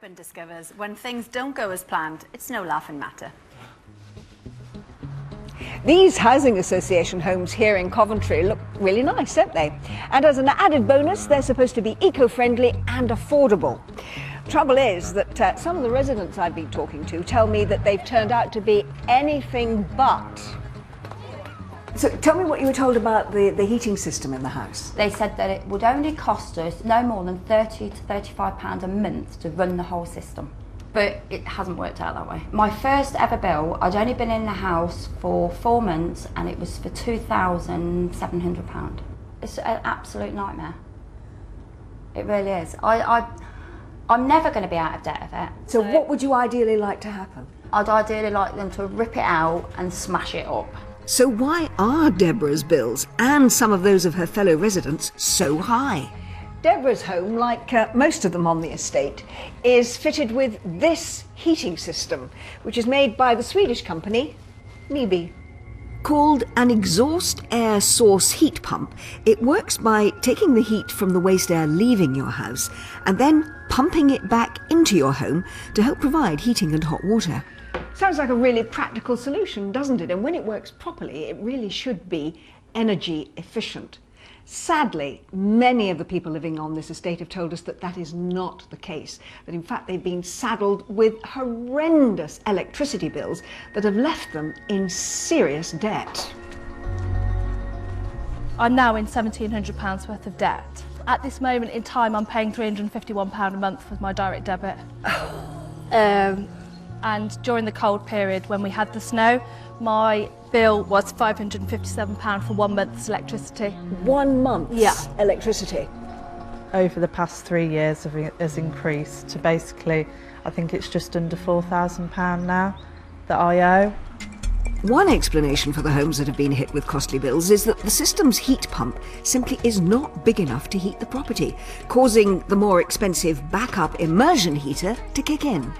husband discovers when things don't go as planned, it's no laughing matter. These housing association homes here in Coventry look really nice, don't they? And as an added bonus, they're supposed to be eco-friendly and affordable. Trouble is that some of the residents I've been talking to tell me that they've turned out to be anything but. So tell me what you were told about the heating system in the house. They said that it would only cost us no more than £30 to £35 a month to run the whole system. But it hasn't worked out that way. My first ever bill, I'd only been in the house for 4 months and it was for £2,700. It's an absolute nightmare. It really is. I'm never going to be out of debt of it. So what would you ideally like to happen? I'd ideally like them to rip it out and smash it up. So why are Deborah's bills and some of those of her fellow residents so high? Deborah's home, like most of them on the estate, is fitted with this heating system, which is made by the Swedish company NIBE. Called an exhaust air source heat pump, it works by taking the heat from the waste air leaving your house and then pumping it back into your home to help provide heating and hot water. Sounds like a really practical solution, doesn't it? And when it works properly, it really should be energy efficient. Sadly, many of the people living on this estate have told us that that is not the case, that in fact they've been saddled with horrendous electricity bills that have left them in serious debt. I'm now in £1,700 worth of debt. At this moment in time, I'm paying £351 a month for my direct debit. And during the cold period, when we had the snow, my bill was £557 for 1 month's electricity. 1 month's electricity? Over the past 3 years has increased to basically, I think it's just under £4,000 now that I owe. One explanation for the homes that have been hit with costly bills is that the system's heat pump simply is not big enough to heat the property, causing the more expensive backup immersion heater to kick in.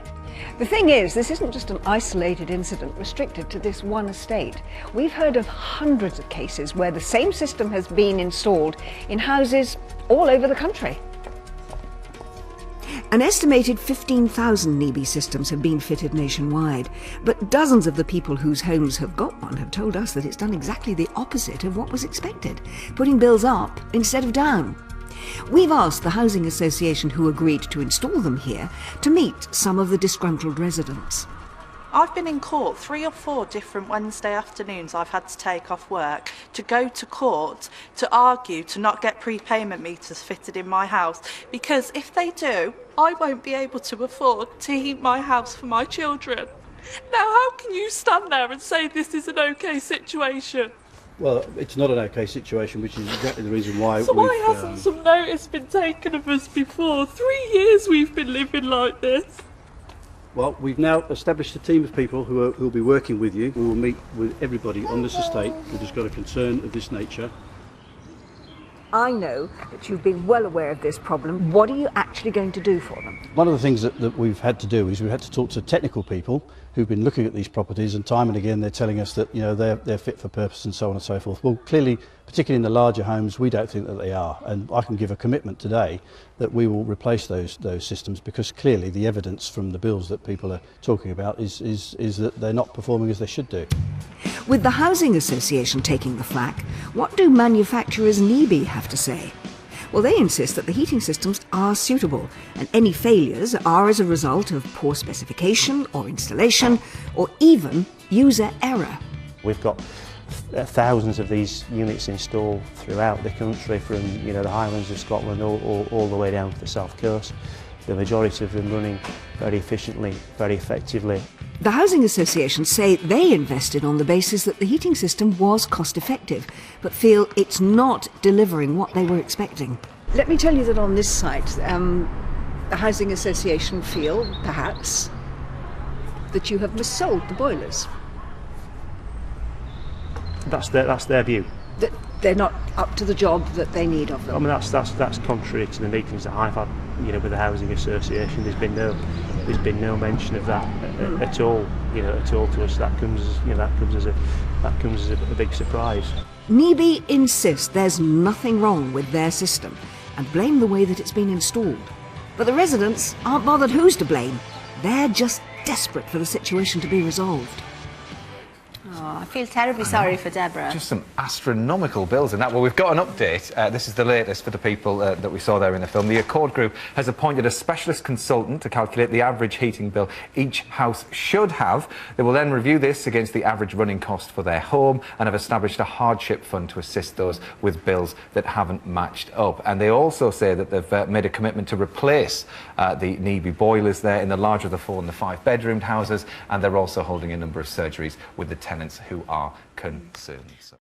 The thing is, this isn't just an isolated incident restricted to this one estate. We've heard of hundreds of cases where the same system has been installed in houses all over the country. An estimated 15,000 NIBE systems have been fitted nationwide, but dozens of the people whose homes have got one have told us that it's done exactly the opposite of what was expected, putting bills up instead of down. We've asked the housing association who agreed to install them here to meet some of the disgruntled residents. I've been in court 3 or 4 different Wednesday afternoons. I've had to take off work to go to court to argue to not get prepayment meters fitted in my house, because if they do, I won't be able to afford to heat my house for my children. Now, how can you stand there and say this is an okay situation? Well, it's not an okay situation, which is exactly the reason why So why hasn't some notice been taken of us before? 3 years we've been living like this. Well, we've now established a team of people who will be working with you. We will meet with everybody on this estate who has got a concern of this nature. I know that you've been well aware of this problem. What are you actually going to do for them? One of the things that we've had to do is we've had to talk to technical people who've been looking at these properties, and time and again they're telling us that, you know, they're fit for purpose and so on and so forth. Well, clearly, particularly in the larger homes, we don't think that they are, and I can give a commitment today that we will replace those systems, because clearly the evidence from the bills that people are talking about is that they're not performing as they should do. With the Housing Association taking the flak, what do manufacturers NIBE have to say? Well, they insist that the heating systems are suitable, and any failures are as a result of poor specification or installation, or even user error. We've got thousands of these units installed throughout the country, from the Highlands of Scotland all the way down to the South Coast. The majority of them running very efficiently, very effectively. The Housing Association say they invested on the basis that the heating system was cost effective, but feel it's not delivering what they were expecting. Let me tell you that on this site, the Housing Association feel, perhaps, that you have missold the boilers. That's their view. That they're not up to the job that they need of them. I mean, that's contrary to the meetings that I've had, with the Housing Association. There's been no mention of that at all, at all to us. That comes as a big surprise. NIBE insist there's nothing wrong with their system and blame the way that it's been installed. But the residents aren't bothered who's to blame. They're just desperate for the situation to be resolved. Oh, I feel terribly sorry for Deborah. Just some astronomical bills in that. Well, we've got an update. This is the latest for the people that we saw there in the film. The Accord Group has appointed a specialist consultant to calculate the average heating bill each house should have. They will then review this against the average running cost for their home and have established a hardship fund to assist those with bills that haven't matched up. And they also say that they've made a commitment to replace the NIBE boilers there in the larger of the 4 and the 5 bedroomed houses, and they're also holding a number of surgeries with the tenants who are concerned.